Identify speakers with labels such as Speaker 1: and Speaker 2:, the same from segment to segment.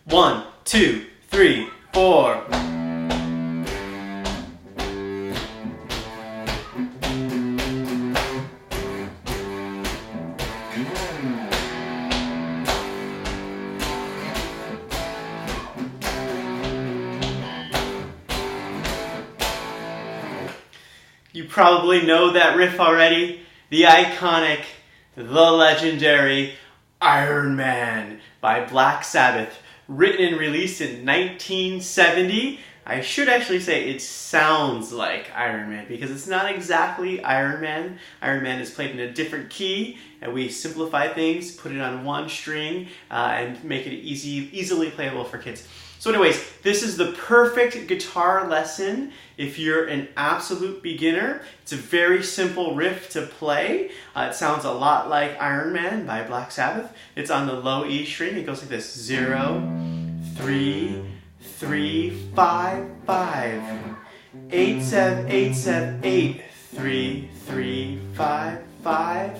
Speaker 1: 1, 2, 3, 4. You probably know that riff already. The iconic, the legendary Iron Man by Black Sabbath. Written and released in 1970. I should actually say it sounds like Iron Man because it's not exactly Iron Man. Iron Man is played in a different key, and we simplify things, put it on one string, and make it easily playable for kids. So anyways, this is the perfect guitar lesson if you're an absolute beginner. It's a very simple riff to play. It sounds a lot like Iron Man by Black Sabbath. It's on the low E string. It goes like this: 0, 3, 3, 5, 5, 8, 7, 8, 7, 8, 3, 3, 5, 5,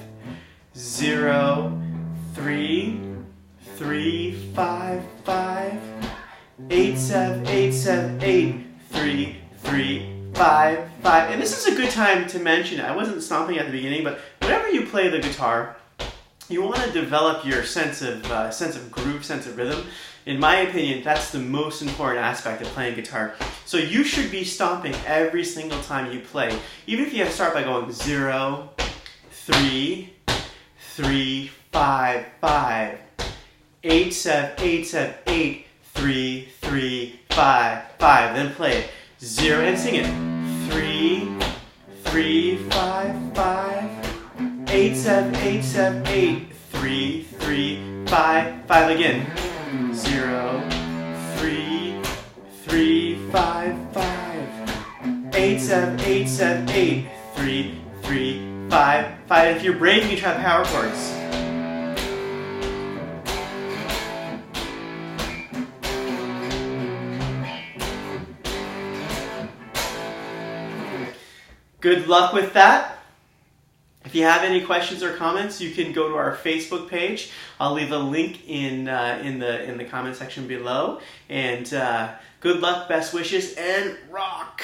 Speaker 1: 0, 3, 3, 5, 5, 8, 7, 8, 7, 8, 3, 3, 5, 5. And this is a good time to mention, I wasn't stomping at the beginning, but whenever you play the guitar, you want to develop your sense of groove, sense of rhythm. In my opinion, that's the most important aspect of playing guitar. So you should be stomping every single time you play. Even if you start by going 0, 3, 3, 5, 5, 8, 7, 8, 7, 8, 3, 3, 5, 5. Then play it 0 and sing it. 3, 3, 5, 5, 8, 7, 8, 7, 8, 3, 3, 5, 5 again. 0, 3, 3, 5, 5, 8, 7, 8, 7, 8, 3, 3, 5, 5. If you're brave, you can try power chords. Good luck with that. If you have any questions or comments, you can go to our Facebook page. I'll leave a link in the comment section below. And good luck, best wishes, and rock!